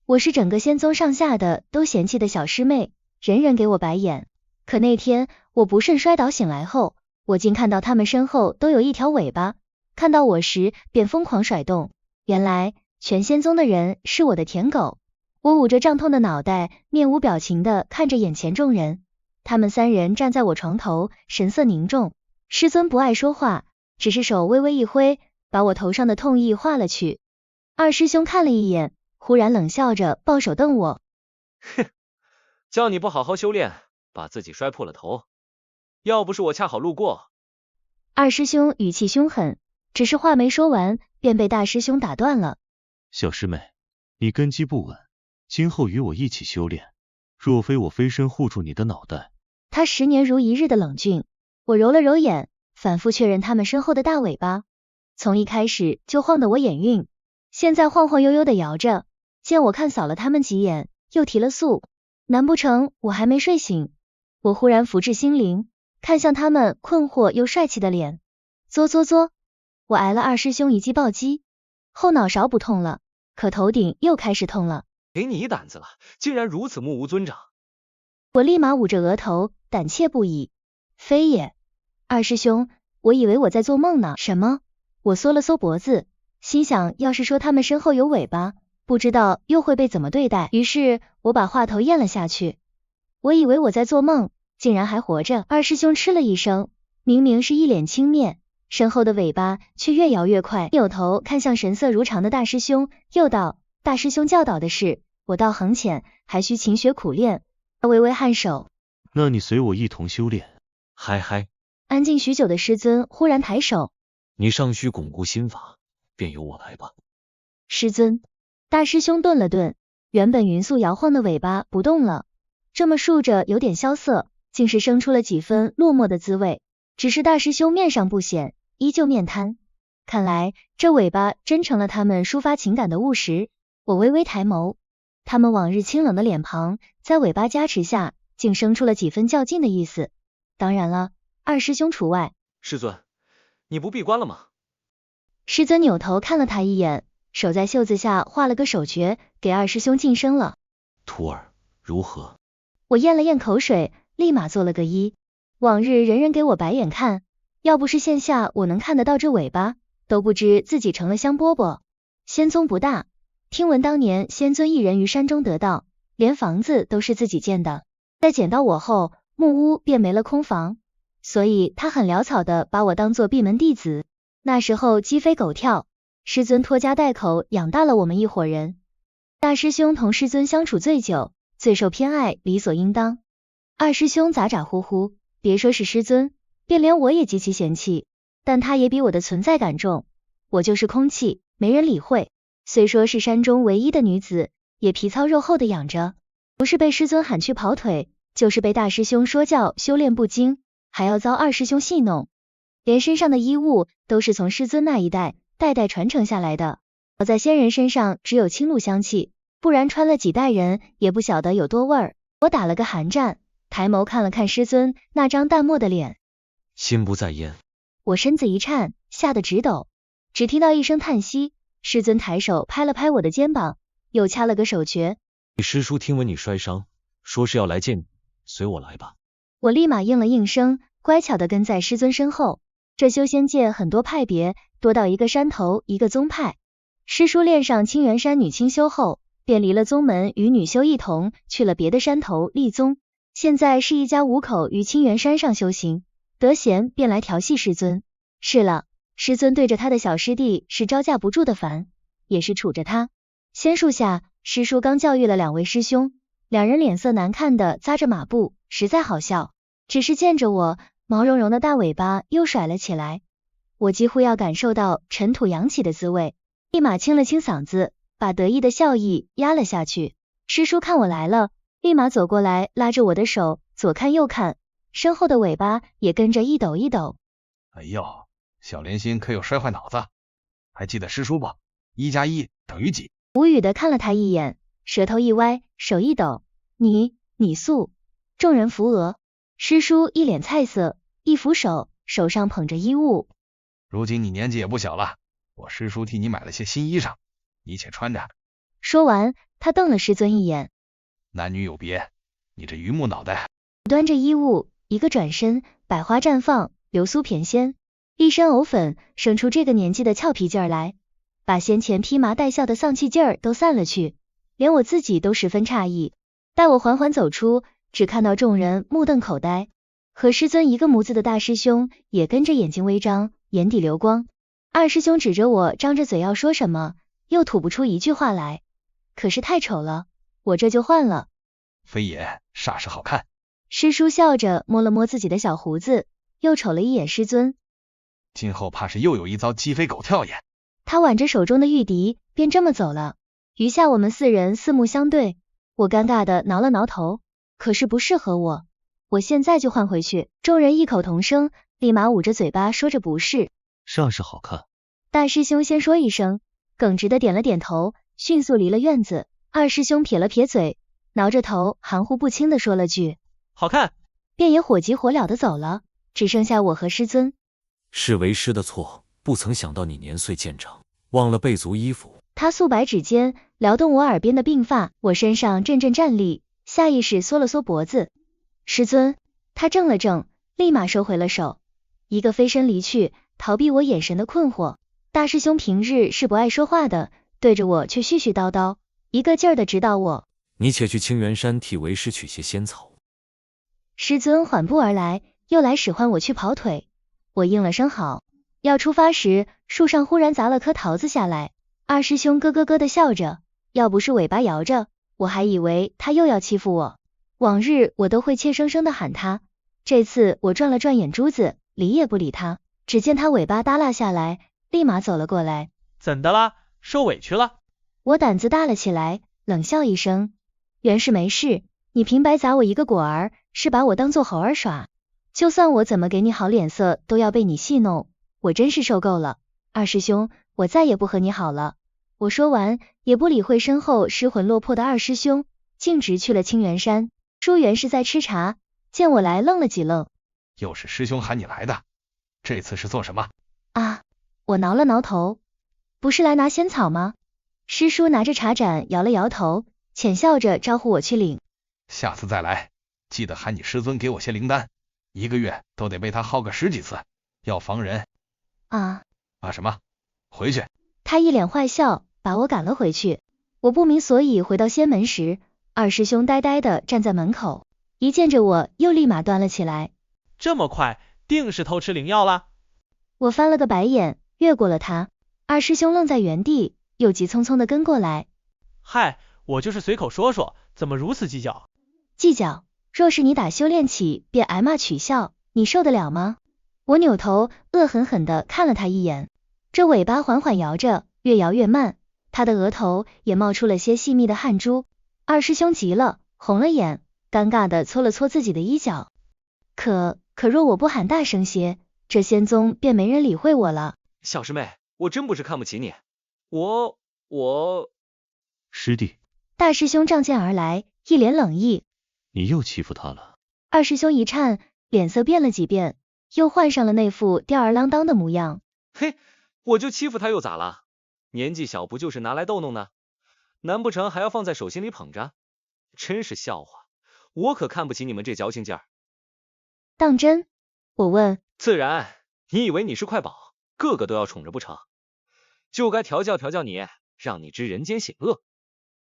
我是整个仙宗上下的都嫌弃的小师妹，人人给我白眼。可那天我不慎摔倒醒来后，我竟看到他们身后都有一条尾巴，看到我时便疯狂甩动。原来全仙宗的人是我的舔狗。我捂着胀痛的脑袋，面无表情地看着眼前众人。他们三人站在我床头，神色凝重。师尊不爱说话，只是手微微一挥，把我头上的痛意化了去。二师兄看了一眼，忽然冷笑着抱手瞪我。哼，叫你不好好修炼，把自己摔破了头。要不是我恰好路过。二师兄语气凶狠，只是话没说完，便被大师兄打断了。小师妹，你根基不稳，今后与我一起修炼，若非我飞身护住你的脑袋。他10年如一日的冷峻。我揉了揉眼，反复确认他们身后的大尾巴，从一开始就晃得我眼晕，现在晃晃悠悠的摇着。见我看扫了他们几眼，又提了速，难不成我还没睡醒？我忽然福至心灵，看向他们困惑又帅气的脸。嘬嘬嘬，我挨了二师兄一记暴击，后脑勺不痛了，可头顶又开始痛了。给你胆子了，竟然如此目无尊长。我立马捂着额头，胆怯不已。非也，二师兄，我以为我在做梦呢。什么？我缩了缩脖子，心想要是说他们身后有尾巴，不知道又会被怎么对待。于是我把话头咽了下去。我以为我在做梦，竟然还活着。二师兄嗤了一声，明明是一脸轻蔑，身后的尾巴却越摇越快，扭头看向神色如常的大师兄，又道：大师兄教导的是，我道行浅，还需勤学苦练。微微颔首。那你随我一同修炼。嗨嗨。安静许久的师尊忽然抬手。你尚需巩固心法，便由我来吧。师尊。大师兄顿了顿，原本匀速摇晃的尾巴不动了，这么竖着有点萧瑟，竟是生出了几分落寞的滋味。只是大师兄面上不显，依旧面瘫，看来这尾巴真成了他们抒发情感的物石。我微微抬眸，他们往日清冷的脸庞在尾巴加持下竟生出了几分较劲的意思，当然了，二师兄除外。师尊，你不闭关了吗？师尊扭头看了他一眼，手在袖子下画了个手诀，给二师兄晋升了。徒儿如何？我咽了咽口水，立马做了个揖。往日人人给我白眼看，要不是线下我能看得到这尾巴，都不知自己成了香饽饽。仙宗不大，听闻当年仙尊一人于山中得道，连房子都是自己建的，在捡到我后，木屋便没了空房，所以他很潦草的把我当作闭门弟子。那时候鸡飞狗跳，师尊拖家带口养大了我们一伙人。大师兄同师尊相处最久，最受偏爱，理所应当。二师兄咋咋呼呼，别说是师尊，便连我也极其嫌弃，但他也比我的存在感重。我就是空气，没人理会。虽说是山中唯一的女子，也皮糙肉厚的养着，不是被师尊喊去跑腿，就是被大师兄说教修炼不精，还要遭二师兄戏弄。连身上的衣物都是从师尊那一代代代传承下来的，我在仙人身上只有清露香气，不然穿了几代人也不晓得有多味儿。我打了个寒战，抬眸看了看师尊那张淡漠的脸，心不在焉。我身子一颤，吓得直抖，只听到一声叹息，师尊抬手拍了拍我的肩膀，又掐了个手诀。你师叔听闻你摔伤，说是要来见你，随我来吧。我立马应了应声，乖巧的跟在师尊身后。这修仙界很多派别，多到一个山头一个宗派。师叔练上清源山女清修后，便离了宗门，与女修一同去了别的山头立宗，现在是一家五口于清源山上修行，得闲便来调戏师尊。是了，师尊对着他的小师弟是招架不住的烦，也是处着他。仙树下，师叔刚教育了2位师兄，两人脸色难看的扎着马步，实在好笑。只是见着我，毛茸茸的大尾巴又甩了起来，我几乎要感受到尘土扬起的滋味，立马清了清嗓子，把得意的笑意压了下去。师叔看我来了，立马走过来拉着我的手，左看右看，身后的尾巴也跟着一抖一抖。哎呦，小莲心可有摔坏脑子？还记得师叔不？1+1等于几？无语的看了他一眼，舌头一歪，手一抖，你素。众人扶额，师叔一脸菜色，一扶手，手上捧着衣物。如今你年纪也不小了，我师叔替你买了些新衣裳，你且穿着。说完，他瞪了师尊一眼。男女有别，你这榆木脑袋。端着衣物，一个转身，百花绽放，流苏翩跹，一身藕粉，生出这个年纪的俏皮劲儿来，把先前披麻戴孝的丧气劲儿都散了去，连我自己都十分诧异。待我缓缓走出，只看到众人目瞪口呆，和师尊一个模子的大师兄也跟着眼睛微张，眼底流光。二师兄指着我，张着嘴要说什么，又吐不出一句话来，可是太丑了，我这就换了。非也，煞是好看。师叔笑着摸了摸自己的小胡子，又瞅了一眼师尊。今后怕是又有一遭鸡飞狗跳也。他挽着手中的玉笛，便这么走了。余下我们四人四目相对，我尴尬的挠了挠头，可是不适合我，我现在就换回去。众人异口同声，立马捂着嘴巴说着不是。煞是好看。大师兄先说一声，耿直的点了点头，迅速离了院子。二师兄撇了撇嘴，挠着头，含糊不清的说了句好看，便也火急火燎的走了，只剩下我和师尊。是为师的错，不曾想到你年岁渐长，忘了备足衣服。他素白指尖撩动我耳边的鬓发，我身上阵阵战栗，下意识缩了缩脖子。师尊，他怔了怔，立马收回了手，一个飞身离去，逃避我眼神的困惑。大师兄平日是不爱说话的，对着我却絮絮叨叨，一个劲儿的指导我。你且去清源山替为师取些仙草。师尊缓步而来，又来使唤我去跑腿，我应了声好。要出发时，树上忽然砸了颗桃子下来，二师兄咯咯咯的笑着，要不是尾巴摇着，我还以为他又要欺负我。往日我都会怯生生的喊他，这次我转了转眼珠子，理也不理他。只见他尾巴耷拉下来，立马走了过来。怎的啦？受委屈了？我胆子大了起来，冷笑一声，原是没事，你平白砸我一个果儿，是把我当做猴儿耍，就算我怎么给你好脸色，都要被你戏弄，我真是受够了。二师兄，我再也不和你好了。我说完，也不理会身后失魂落魄的二师兄，径直去了清源山。舒元是在吃茶，见我来愣了几愣。又是师兄喊你来的，这次是做什么？啊，我挠了挠头，不是来拿仙草吗？师叔拿着茶盏摇了摇头，浅笑着招呼我去领。下次再来，记得喊你师尊给我些灵丹，一个月都得被他耗个10几次，要防人。啊什么？回去。他一脸坏笑，把我赶了回去。我不明所以回到仙门时，二师兄呆呆的站在门口，一见着我又立马端了起来。这么快，定是偷吃灵药啦？我翻了个白眼，越过了他。二师兄愣在原地，又急匆匆的跟过来。嗨，我就是随口说说，怎么如此计较？计较？若是你打修炼起便挨骂取笑，你受得了吗？我扭头恶狠狠地看了他一眼，这尾巴缓缓摇着，越摇越慢，他的额头也冒出了些细密的汗珠。二师兄急了，红了眼，尴尬地搓了搓自己的衣角。可若我不喊大声些，这仙宗便没人理会我了。小师妹，我真不是看不起你，我师弟。大师兄仗剑而来，一脸冷意。你又欺负他了？二师兄一颤，脸色变了几变，又换上了那副吊儿郎当的模样。嘿，我就欺负他又咋了？年纪小不就是拿来逗弄呢？难不成还要放在手心里捧着？真是笑话，我可看不起你们这矫情劲儿。当真？我问。自然，你以为你是块宝，个个都要宠着不成？就该调教调教你，让你知人间险恶。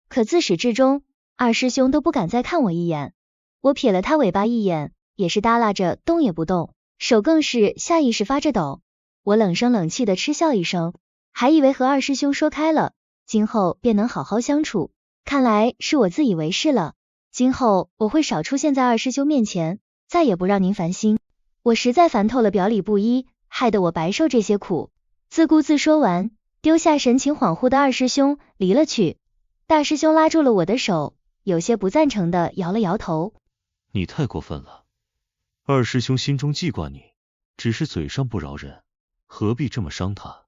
可自始至终，二师兄都不敢再看我一眼。我瞥了他尾巴一眼，也是耷拉着动也不动，手更是下意识发着抖。我冷声冷气的嗤笑一声，还以为和二师兄说开了，今后便能好好相处，看来是我自以为是了。今后我会少出现在二师兄面前，再也不让您烦心。我实在烦透了表里不一，害得我白受这些苦。自顾自说完，丢下神情恍惚的二师兄离了去。大师兄拉住了我的手，有些不赞成的摇了摇头。你太过分了，二师兄心中记挂你，只是嘴上不饶人，何必这么伤他？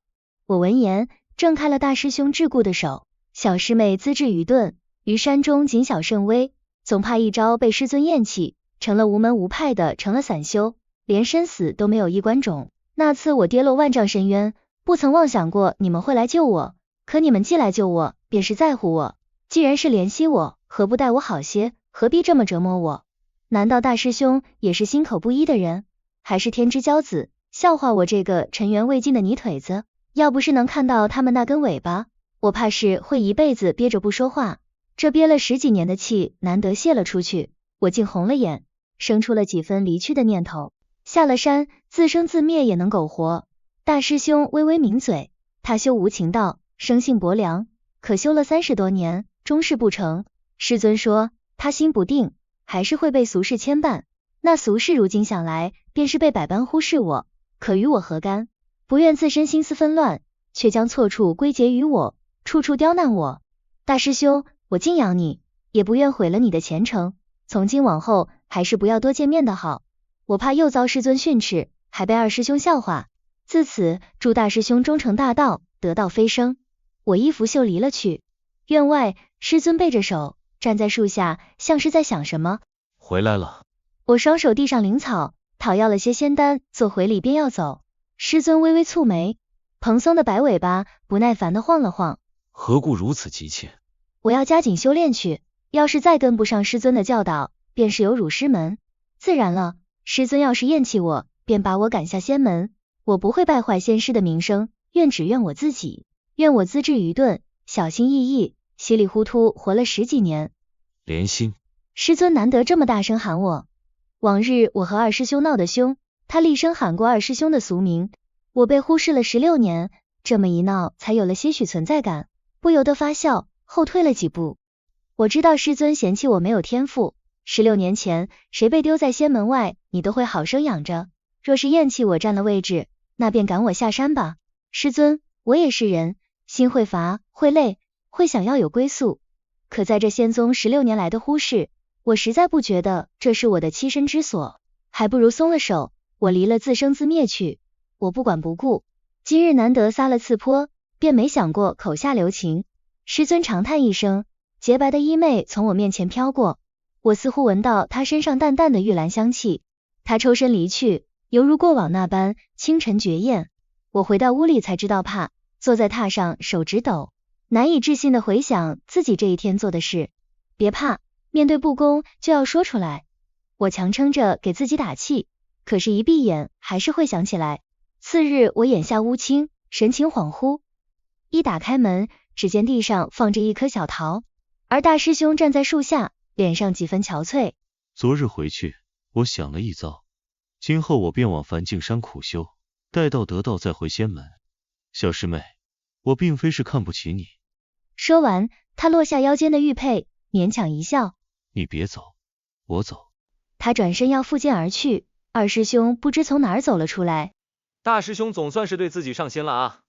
我闻言挣开了大师兄桎梏的手。小师妹资质愚钝，于山中谨小慎微，总怕一朝被师尊厌弃，成了无门无派的，成了散修，连生死都没有一关种。那次我跌落万丈深渊，不曾妄想过你们会来救我，可你们既来救我，便是在乎我，既然是怜惜我，何不待我好些，何必这么折磨我？难道大师兄也是心口不一的人，还是天之骄子，笑话我这个尘缘未尽的泥腿子？要不是能看到他们那根尾巴，我怕是会一辈子憋着不说话。这憋了10几年的气难得泄了出去，我竟红了眼，生出了几分离去的念头。下了山，自生自灭也能苟活。大师兄微微抿嘴，他修无情道，生性薄凉，可修了30多年，终是不成。师尊说，他心不定，还是会被俗事牵绊。那俗事如今想来，便是被百般忽视我，可与我何干？不愿自身心思纷乱，却将错处归结于我，处处刁难我。大师兄，我敬仰你，也不愿毁了你的前程，从今往后还是不要多见面的好，我怕又遭师尊训斥，还被二师兄笑话。自此祝大师兄终成大道，得道飞升。我衣拂袖离了去。院外，师尊背着手站在树下，像是在想什么。回来了。我双手递上灵草，讨要了些仙丹，做回礼便要走。师尊微微蹙眉，蓬松的白尾巴不耐烦地晃了晃。何故如此急切？我要加紧修炼去，要是再跟不上师尊的教导，便是有辱师门。自然了，师尊要是厌弃我，便把我赶下仙门。我不会败坏仙师的名声，只怨我自己，怨我资质愚钝，小心翼翼，稀里糊涂活了10几年。莲心，师尊难得这么大声喊我。往日我和二师兄闹得凶，他厉声喊过二师兄的俗名，我被忽视了16年，这么一闹才有了些许存在感，不由得发笑，后退了几步。我知道师尊嫌弃我没有天赋，16年前谁被丢在仙门外，你都会好生养着，若是厌弃我占了位置，那便赶我下山吧。师尊，我也是人，心会乏，会累，会想要有归宿，可在这仙宗16年来的忽视，我实在不觉得这是我的栖身之所，还不如松了手，我离了自生自灭去。我不管不顾，今日难得撒了次泼，便没想过口下留情。师尊长叹一声，洁白的衣袂从我面前飘过，我似乎闻到他身上淡淡的玉兰香气。他抽身离去，犹如过往那般清晨绝艳。我回到屋里才知道怕，坐在榻上手直抖，难以置信的回想自己这一天做的事。别怕，面对不公就要说出来。我强撑着给自己打气，可是一闭眼还是会想起来。次日我眼下乌青，神情恍惚，一打开门，只见地上放着一颗小桃，而大师兄站在树下，脸上几分憔悴。昨日回去，我想了一遭，今后我便往梵净山苦修，待到得道再回仙门。小师妹，我并非是看不起你。说完，他落下腰间的玉佩，勉强一笑。你别走，我走。他转身要负剑而去，二师兄不知从哪儿走了出来。大师兄总算是对自己上心了啊。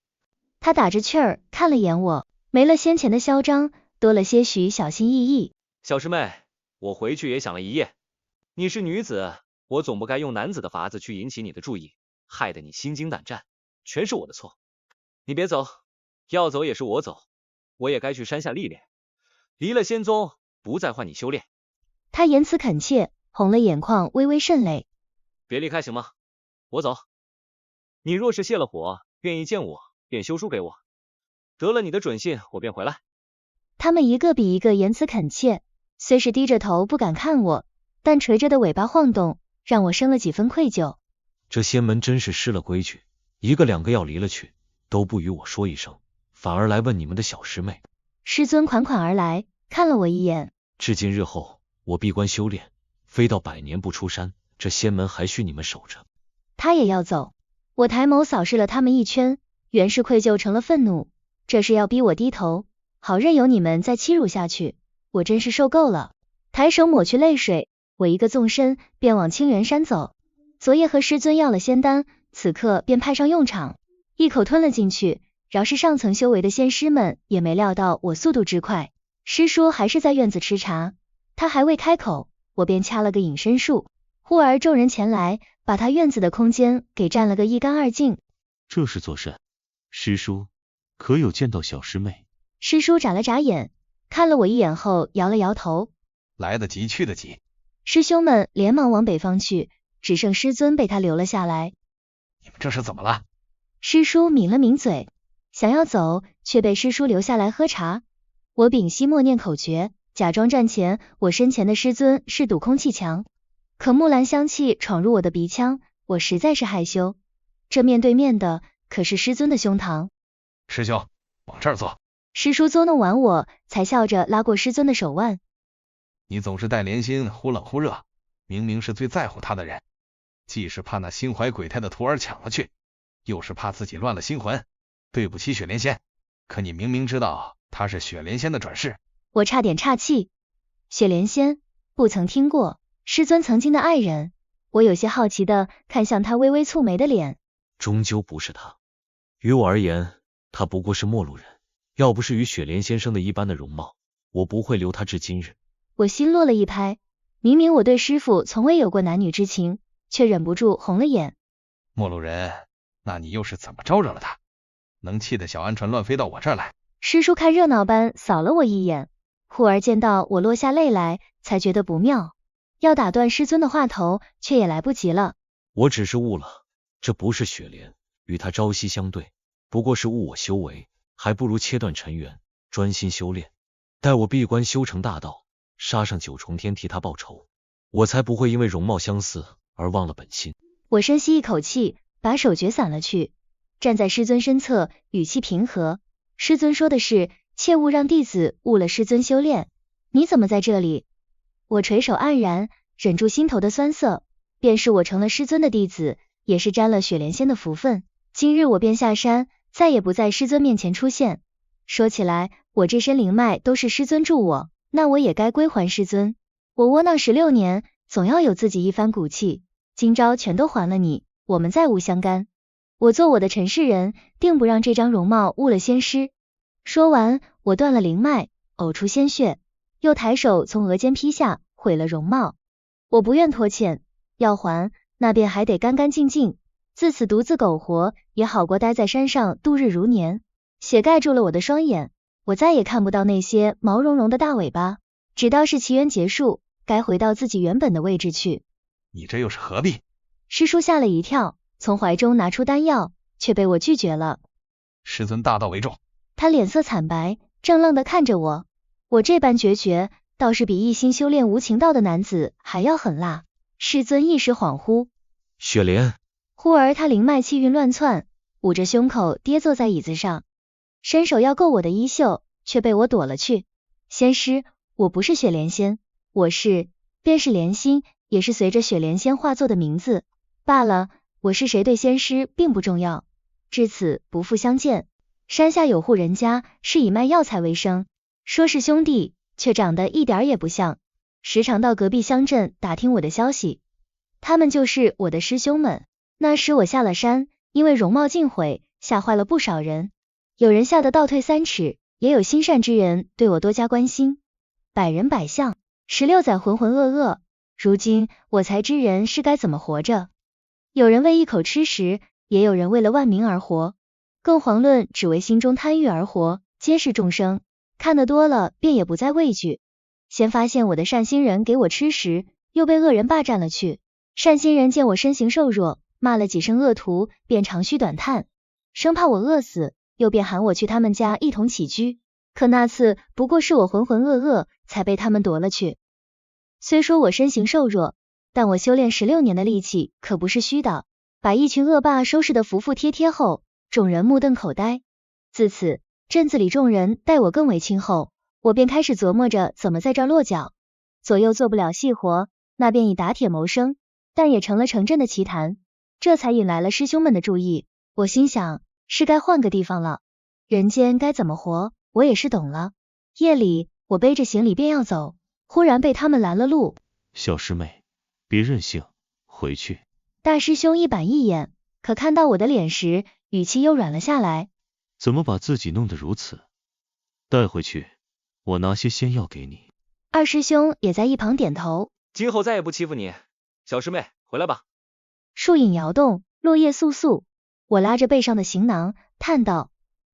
他打着趣儿看了眼我，没了先前的嚣张，多了些许小心翼翼。小师妹，我回去也想了一夜，你是女子，我总不该用男子的法子去引起你的注意，害得你心惊胆战，全是我的错。你别走，要走也是我走，我也该去山下历练，离了仙宗，不再换你修炼。他言辞恳切，红了眼眶，微微渗泪。别离开行吗？我走。你若是泄了火，愿意见我，便修书给我，得了你的准信，我便回来。他们一个比一个言辞恳切，虽是低着头不敢看我，但垂着的尾巴晃动，让我生了几分愧疚。这仙门真是失了规矩，一个两个要离了去，都不与我说一声，反而来问你们的小师妹。师尊款款而来，看了我一眼。至今日后，我闭关修炼，非到100年不出山，这仙门还需你们守着。他也要走。我抬眸扫视了他们一圈，原是愧疚成了愤怒，这是要逼我低头，好任由你们再欺辱下去，我真是受够了。抬手抹去泪水，我一个纵身便往清源山走。昨夜和师尊要了仙丹，此刻便派上用场，一口吞了进去。饶是上层修为的仙师们也没料到我速度之快。师叔还是在院子吃茶，他还未开口，我便掐了个隐身术。忽而众人前来，把他院子的空间给占了个一干二净。这是做甚？师叔，可有见到小师妹？师叔眨了眨眼，看了我一眼后摇了摇头。来得及去得及。师兄们连忙往北方去，只剩师尊被他留了下来。你们这是怎么了？师叔抿了抿嘴，想要走，却被师叔留下来喝茶。我屏息默念口诀，假装站前，我身前的师尊是堵空气墙。可木兰香气闯入我的鼻腔，我实在是害羞。这面对面的可是师尊的胸膛。师兄，往这儿坐。师叔捉弄完我，才笑着拉过师尊的手腕。你总是待莲心忽冷忽热，明明是最在乎她的人，既是怕那心怀鬼胎的徒儿抢了去，又是怕自己乱了心魂。对不起雪莲仙，可你明明知道她是雪莲仙的转世。我差点岔气。雪莲仙，不曾听过，师尊曾经的爱人。我有些好奇的看向他微微蹙眉的脸。终究不是他。于我而言，他不过是陌路人。要不是与雪莲先生的一般的容貌，我不会留他至今日。我心落了一拍，明明我对师父从未有过男女之情，却忍不住红了眼。陌路人，那你又是怎么招惹了他？能气得小鹌鹑乱飞到我这儿来？师叔看热闹般扫了我一眼，忽而见到我落下泪来，才觉得不妙，要打断师尊的话头，却也来不及了。我只是悟了，这不是雪莲，与他朝夕相对，不过是误我修为，还不如切断尘缘，专心修炼。待我闭关修成大道，杀上九重天替他报仇，我才不会因为容貌相似而忘了本心。我深吸一口气，把手诀散了去，站在师尊身侧，语气平和。师尊说的是，切勿让弟子误了师尊修炼。你怎么在这里？我垂手黯然，忍住心头的酸涩。便是我成了师尊的弟子，也是沾了雪莲仙的福分。今日我便下山，再也不在师尊面前出现。说起来，我这身灵脉都是师尊助我，那我也该归还师尊。我窝囊16年，总要有自己一番骨气。今朝全都还了你，我们再无相干。我做我的尘世人，定不让这张容貌误了仙师。说完，我断了灵脉，呕出鲜血，又抬手从额间劈下，毁了容貌。我不愿拖欠，要还，那便还得干干净净。自此独自苟活，也好过待在山上度日如年。血盖住了我的双眼，我再也看不到那些毛茸茸的大尾巴。直到是奇缘结束，该回到自己原本的位置去。你这又是何必？师叔吓了一跳，从怀中拿出丹药，却被我拒绝了。师尊大道为重。他脸色惨白，怔愣地看着我。我这般决绝，倒是比一心修炼无情道的男子还要狠辣。师尊一时恍惚。雪莲。忽而他灵脉气运乱窜，捂着胸口跌坐在椅子上，伸手要够我的衣袖，却被我躲了去。仙师，我不是雪莲仙，便是莲心，也是随着雪莲仙化作的名字罢了。我是谁对仙师并不重要。至此不复相见。山下有户人家是以卖药材为生，说是兄弟，却长得一点也不像。时常到隔壁乡镇打听我的消息，他们就是我的师兄们。那时我下了山，因为容貌尽毁，吓坏了不少人。有人吓得倒退3尺，也有心善之人对我多加关心。百人百相，16载浑浑噩噩，如今我才知人是该怎么活着。有人为一口吃食，也有人为了万民而活，更遑论只为心中贪欲而活，皆是众生。看得多了，便也不再畏惧。先发现我的善心人给我吃食，又被恶人霸占了去。善心人见我身形瘦弱，骂了几声恶徒，便长吁短叹，生怕我饿死，又便喊我去他们家一同起居。可那次不过是我浑浑噩噩，才被他们夺了去。虽说我身形瘦弱，但我修炼16年的力气可不是虚的，把一群恶霸收拾得服服帖帖后，众人目瞪口呆。自此，镇子里众人待我更为亲厚，我便开始琢磨着怎么在这儿落脚。左右做不了细活，那便以打铁谋生，但也成了城镇的奇谈，这才引来了师兄们的注意。我心想，是该换个地方了。人间该怎么活，我也是懂了。夜里，我背着行李便要走，忽然被他们拦了路。小师妹，别任性，回去。大师兄一板一眼，可看到我的脸时，语气又软了下来。怎么把自己弄得如此？带回去，我拿些仙药给你。二师兄也在一旁点头。今后再也不欺负你。小师妹，回来吧。树影摇动，落叶簌簌。我拉着背上的行囊，叹道：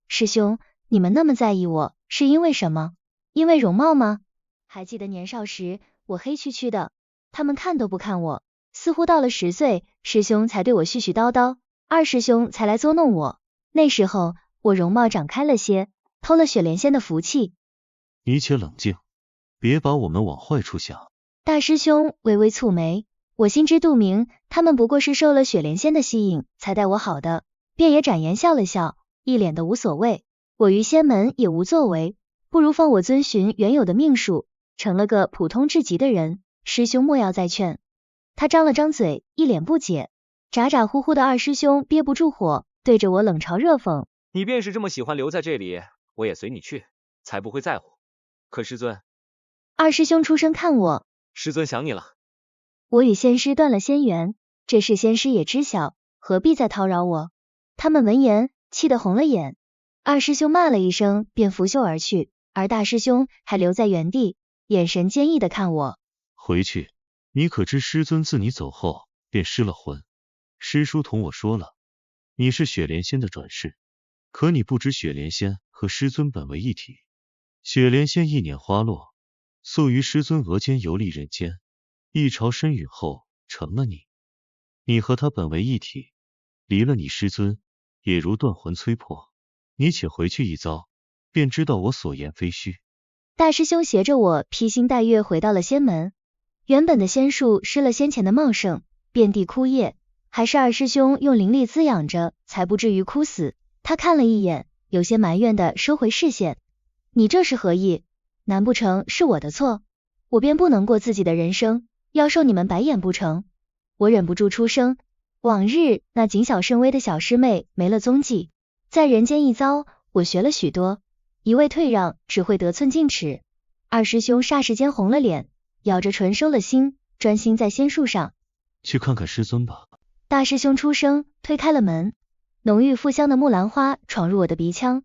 师兄，你们那么在意我，是因为什么？因为容貌吗？还记得年少时，我黑黢黢的，他们看都不看我。似乎到了10岁，师兄才对我絮絮叨叨，二师兄才来捉弄我。那时候，我容貌长开了些，偷了雪莲仙的福气。你且冷静，别把我们往坏处想。大师兄微微蹙眉，我心知肚明，他们不过是受了雪莲仙的吸引才待我好的，便也展颜笑了笑，一脸的无所谓。我于仙门也无作为，不如放我遵循原有的命数，成了个普通至极的人，师兄莫要再劝。他张了张嘴，一脸不解。咋咋呼呼的二师兄憋不住火，对着我冷嘲热讽。你便是这么喜欢留在这里，我也随你去，才不会在乎。可师尊……二师兄出声看我，师尊想你了。我与仙师断了仙缘，这事仙师也知晓，何必再叨扰我？他们闻言气得红了眼。二师兄骂了一声，便拂袖而去，而大师兄还留在原地，眼神坚毅的看我。回去，你可知师尊自你走后便失了魂？师叔同我说了，你是雪莲仙的转世，可你不知雪莲仙和师尊本为一体。雪莲仙一捻花落，宿于师尊额间游历人间，一朝深陨后成了你。你和他本为一体，离了你师尊，也如断魂催魄。你且回去一遭，便知道我所言非虚。大师兄携着我披星戴月回到了仙门，原本的仙树失了先前的茂盛，遍地枯叶，还是二师兄用灵力滋养着，才不至于枯死。他看了一眼，有些埋怨的收回视线。你这是何意？难不成是我的错？我便不能过自己的人生，要受你们白眼不成？我忍不住出声。往日那谨小慎微的小师妹没了踪迹，在人间一遭，我学了许多，一味退让只会得寸进尺。二师兄霎时间红了脸，咬着唇收了心，专心在仙树上。去看看师尊吧。大师兄出声，推开了门。浓郁馥香的木兰花闯入我的鼻腔，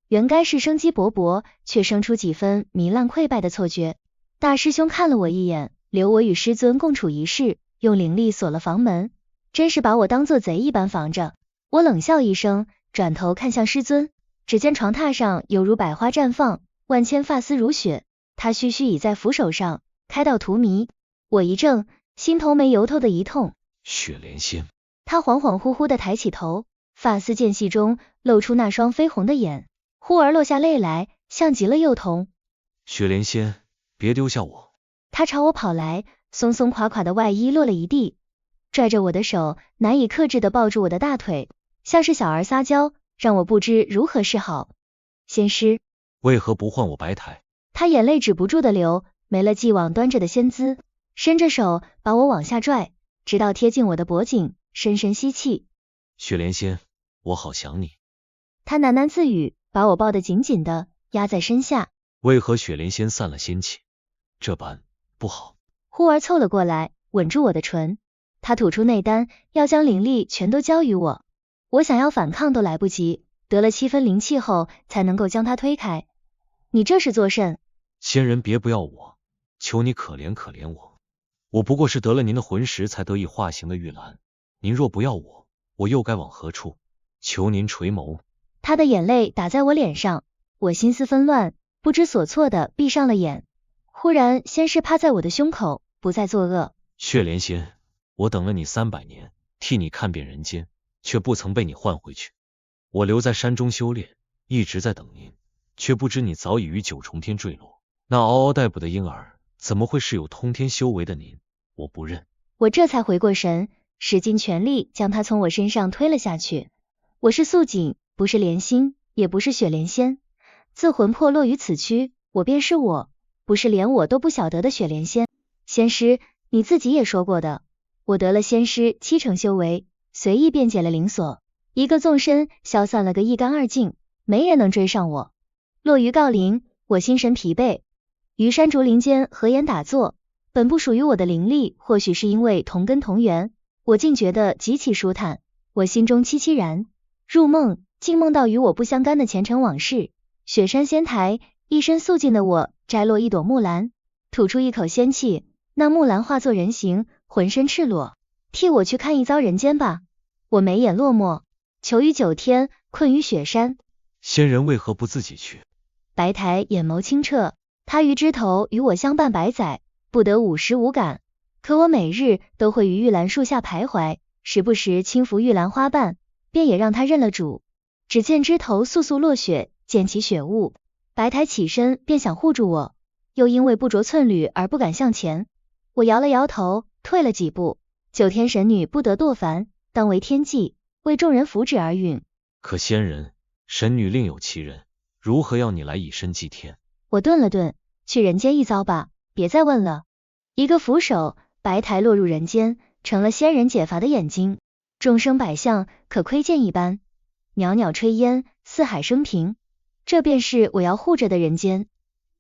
原该是生机勃勃，却生出几分糜烂溃败的错觉。大师兄看了我一眼，留我与师尊共处一室，用灵力锁了房门，真是把我当做贼一般防着。我冷笑一声，转头看向师尊，只见床榻上犹如百花绽放，万千发丝如雪，他徐徐倚在扶手上，开到荼蘼。我一怔，心头没由头的一痛。雪莲仙。他恍恍惚惚的抬起头，发丝间隙中露出那双绯红的眼，忽而落下泪来，像极了幼童。雪莲仙，别丢下我。他朝我跑来，松松垮垮的外衣落了一地，拽着我的手，难以克制的抱住我的大腿，像是小儿撒娇，让我不知如何是好。仙师，为何不换我白苔？他眼泪止不住的流，没了既往端着的仙姿，伸着手把我往下拽，直到贴近我的脖颈，深深吸气。雪莲仙，我好想你。他喃喃自语，把我抱得紧紧的，压在身下。为何雪莲仙散了仙气？这般不好。忽而凑了过来，吻住我的唇。他吐出内丹，要将灵力全都交予我。我想要反抗都来不及，得了7分灵气后，才能够将他推开。你这是作甚？仙人别不要我，求你可怜可怜我。我不过是得了您的魂石才得以化形的玉兰，您若不要我，我又该往何处？求您垂眸。他的眼泪打在我脸上，我心思纷乱，不知所措的闭上了眼。忽然仙师趴在我的胸口，不再作恶。血莲仙，我等了你300年，替你看遍人间，却不曾被你换回去。我留在山中修炼，一直在等您，却不知你早已于9重天坠落。那嗷嗷待哺的婴儿，怎么会是有通天修为的您？我不认。我这才回过神，使尽全力将他从我身上推了下去。我是素锦，不是莲心，也不是雪莲仙。自魂魄落于此躯，我便是我，不是连我都不晓得的雪莲仙。仙师，你自己也说过的，我得了仙师7成修为，随意便解了灵锁，一个纵身消散了个一干二净，没人能追上我。落于告灵，我心神疲惫，于山竹林间合眼打坐，本不属于我的灵力，或许是因为同根同源，我竟觉得极其舒坦。我心中凄凄然，入梦竟梦到与我不相干的前尘往事。雪山仙台，一身素净的我摘落一朵木兰，吐出一口仙气，那木兰化作人形，浑身赤裸，替我去看一遭人间吧。我眉眼落寞，囚于9天，困于雪山。仙人为何不自己去？白苔眼眸清澈，他于枝头与我相伴百载，不得5时无感。可我每日都会于玉兰树下徘徊，时不时轻拂玉兰花瓣，便也让他认了主。只见枝头簌簌落雪，溅起雪雾，白台起身便想护住我，又因为不着寸缕而不敢向前。我摇了摇头，退了几步。9天神女不得堕凡，当为天祭，为众人福祉而允。可仙人，神女另有其人，如何要你来以身祭天？我顿了顿，去人间一遭吧，别再问了。一个扶手，白台落入人间，成了仙人解乏的眼睛，众生百相可窥见一般。袅袅炊烟，四海升平，这便是我要护着的人间。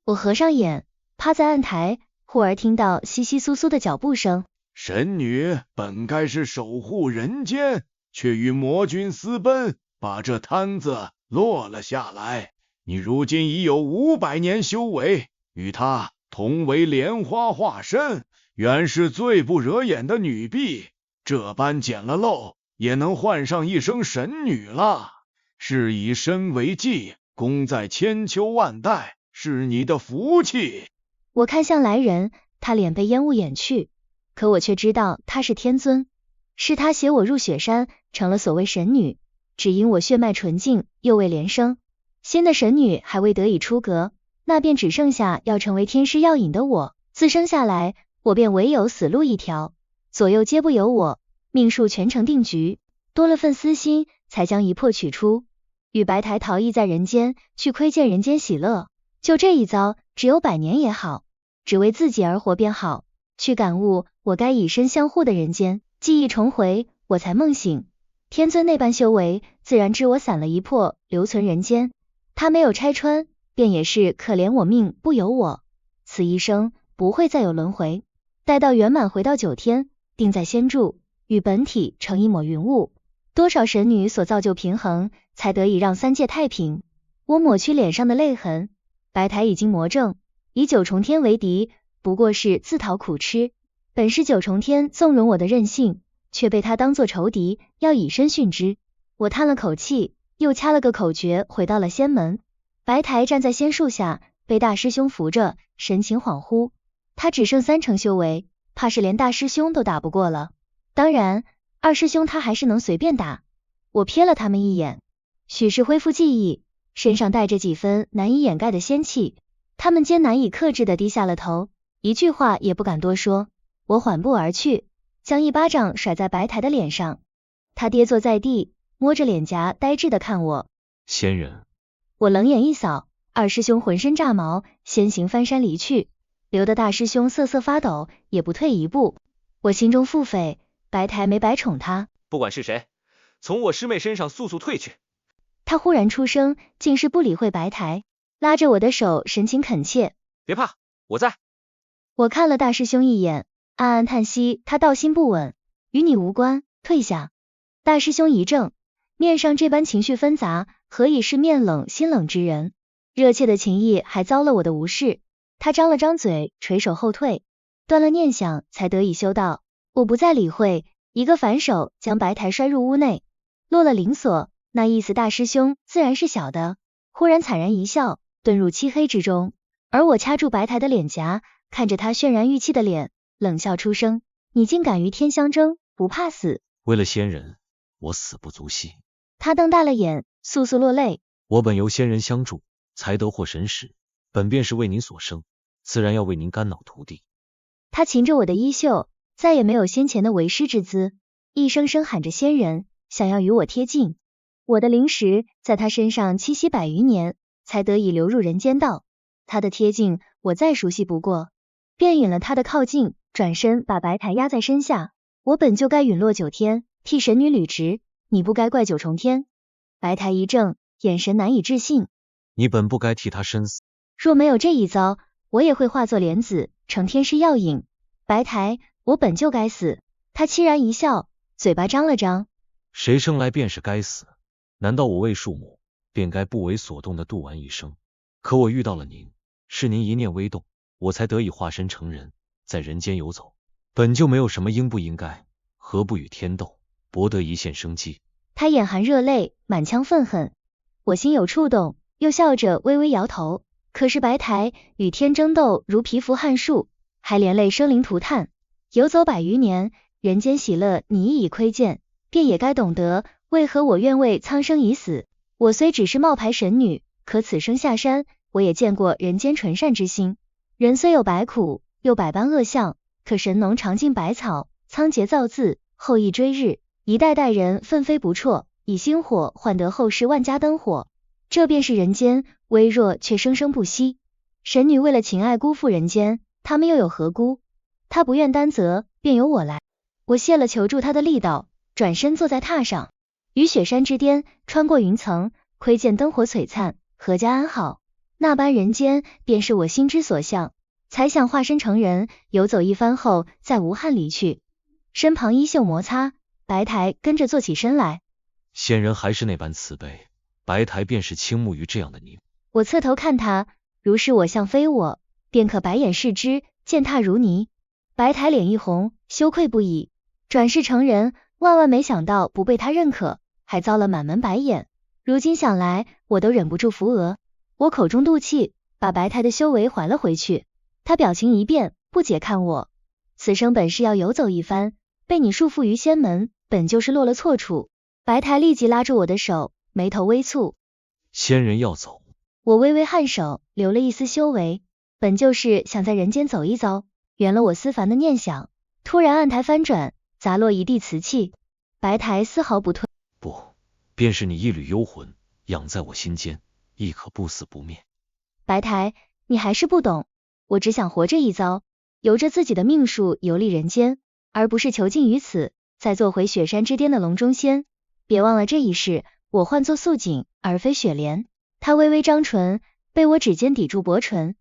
我合上眼，趴在案台，忽而听到窸窸窣窣的脚步声。神女本该是守护人间，却与魔君私奔，把这摊子落了下来。你如今已有500年修为，与她同为莲花化身，原是最不惹眼的女婢，这般捡了漏，也能换上一声神女了。是以身为祭，功在千秋万代，是你的福气。我看向来人，他脸被烟雾掩去，可我却知道他是天尊，是他携我入雪山，成了所谓神女，只因我血脉纯净，又未连生。新的神女还未得以出阁，那便只剩下要成为天师药引的我。自生下来，我便唯有死路一条，左右皆不由我，命数全成定局。多了份私心，才将一魄取出，与白台逃逸在人间，去窥见人间喜乐。就这一遭，只有100年也好，只为自己而活便好，去感悟我该以身相护的人间。记忆重回，我才梦醒，天尊那般修为，自然知我散了一魄，留存人间。他没有拆穿，便也是可怜我命不由我，此一生不会再有轮回。待到圆满回到9天，定在仙住，与本体成一抹云雾。多少神女所造就平衡，才得以让3界太平。我抹去脸上的泪痕，白台已经魔怔，以9重天为敌，不过是自讨苦吃。本是9重天纵容我的任性，却被他当作仇敌，要以身殉之。我叹了口气，又掐了个口诀，回到了仙门。白台站在仙树下，被大师兄扶着，神情恍惚。他只剩3成修为，怕是连大师兄都打不过了。当然，二师兄他还是能随便打。我瞥了他们一眼，许是恢复记忆，身上带着几分难以掩盖的仙气。他们皆难以克制的低下了头，一句话也不敢多说。我缓步而去，将一巴掌甩在白台的脸上。他跌坐在地，摸着脸颊，呆滞的看我。仙人，我冷眼一扫，二师兄浑身炸毛，先行翻山离去，留得大师兄瑟瑟发抖，也不退一步。我心中腹诽，白台没白宠他。不管是谁，从我师妹身上速速退去。他忽然出声，竟是不理会白台，拉着我的手，神情恳切。别怕，我在。我看了大师兄一眼，暗暗叹息，他道心不稳，与你无关，退下。大师兄一怔，面上这般情绪纷杂，何以是面冷心冷之人？热切的情意还遭了我的无视。他张了张嘴，垂手后退，断了念想，才得以修道。我不再理会，一个反手将白台摔入屋内，落了灵锁。那意思大师兄自然是晓得，忽然惨然一笑，遁入漆黑之中。而我掐住白台的脸颊，看着他渲然欲泣的脸，冷笑出声：你竟敢与天相争，不怕死？为了仙人，我死不足惜。他瞪大了眼，簌簌落泪。我本由仙人相助，才得获神识，本便是为您所生，自然要为您肝脑涂地。他擒着我的衣袖，再也没有先前的为师之姿，一声声喊着仙人，想要与我贴近。我的灵识在他身上栖息100余年，才得以流入人间道。他的贴近我再熟悉不过，便引了他的靠近，转身把白台压在身下。我本就该陨落9天，替神女履职，你不该怪9重天。白台一怔，眼神难以置信。你本不该替他身死。若没有这一遭，我也会化作莲子，成天师药引。白台，我本就该死。他凄然一笑，嘴巴张了张。谁生来便是该死？难道我为庶母，便该不为所动的度完一生？可我遇到了您，是您一念微动，我才得以化身成人，在人间游走。本就没有什么应不应该，何不与天斗，博得一线生机？他眼含热泪，满腔愤恨。我心有触动，又笑着微微摇头。可是白台与天争斗如蚍蜉撼树，还连累生灵涂炭，游走100余年，人间喜乐你一以窥见，便也该懂得为何我愿为苍生已死。我虽只是冒牌神女，可此生下山，我也见过人间纯善之心。人虽有百苦，又百般恶相，可神农尝尽百草，仓颉造字，后羿追日，一代代人奋飞不辍，以星火换得后世万家灯火。这便是人间，微弱却生生不息。神女为了情爱辜负人间，他们又有何辜？她不愿担责，便由我来。我谢了求助她的力道，转身坐在榻上，于雪山之巅，穿过云层，窥见灯火璀璨，阖家安好。那般人间，便是我心之所向，才想化身成人，游走一番后，再无憾离去。身旁衣袖摩擦，白台跟着坐起身来。仙人还是那般慈悲，白台便是倾慕于这样的你。我侧头看他，如是我像非我，便可白眼视之，践踏如泥。白台脸一红，羞愧不已，转世成人，万万没想到不被他认可，还遭了满门白眼。如今想来，我都忍不住扶额。我口中吐气，把白台的修为还了回去。他表情一变，不解看我。此生本是要游走一番，被你束缚于仙门，本就是落了错处。白台立即拉住我的手，眉头微蹙。仙人要走。我微微颔首，留了一丝修为，本就是想在人间走一遭，圆了我思凡的念想。突然案台翻转，砸落一地瓷器。白台丝毫不退。不，便是你一缕幽魂，养在我心间，亦可不死不灭。白台，你还是不懂，我只想活着一遭，由着自己的命数游历人间，而不是囚禁于此，再做回雪山之巅的笼中仙。别忘了这一世，我唤作素锦，而非雪莲。他微微张唇，被我指尖抵住薄唇。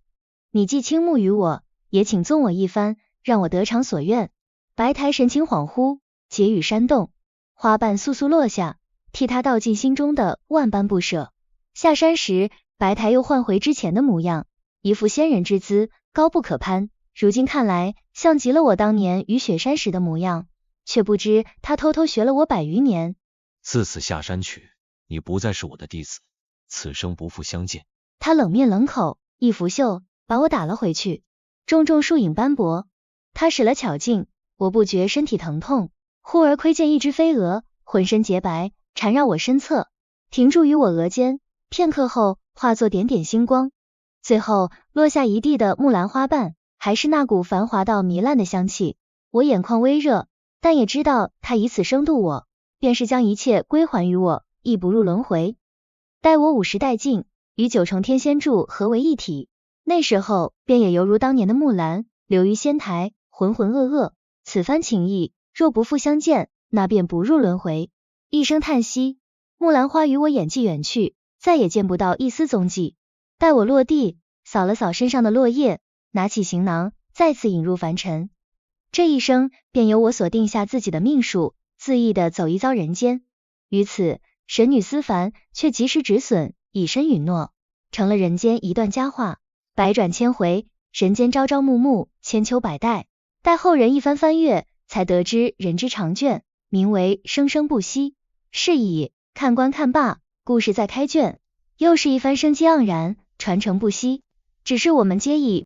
你既倾慕于我，也请纵我一番，让我得偿所愿。白台神情恍惚，结语煽动，花瓣簌簌落下，替他道尽心中的万般不舍。下山时，白台又换回之前的模样，一副仙人之姿，高不可攀。如今看来，像极了我当年于雪山时的模样，却不知他偷偷学了我100余年。自此下山去，你不再是我的弟子，此生不复相见。他冷面冷口，一拂袖把我打了回去。重重树影斑驳，他使了巧劲，我不觉身体疼痛，忽而窥见一只飞蛾，浑身洁白，缠绕我身侧，停住于我额间，片刻后化作点点星光，最后落下一地的木兰花瓣，还是那股繁华到糜烂的香气。我眼眶微热，但也知道他以此生度我，便是将一切归还于我，亦不入轮回。待我50殆尽，与9重天仙柱合为一体，那时候便也犹如当年的木兰，留于仙台，浑浑噩噩。此番情谊，若不复相见，那便不入轮回。一声叹息，木兰花与我眼际远去，再也见不到一丝踪迹。待我落地，扫了扫身上的落叶，拿起行囊，再次引入凡尘。这一生便由我所定下自己的命数，恣意的走一遭人间。于此，神女思凡却及时止损，以身允诺，成了人间一段佳话。百转千回，人间朝朝暮暮，千秋百代，待后人一番翻阅，才得知人之长卷，名为生生不息。是以看官看罢，故事再开卷，又是一番生机盎然，传承不息。只是我们皆已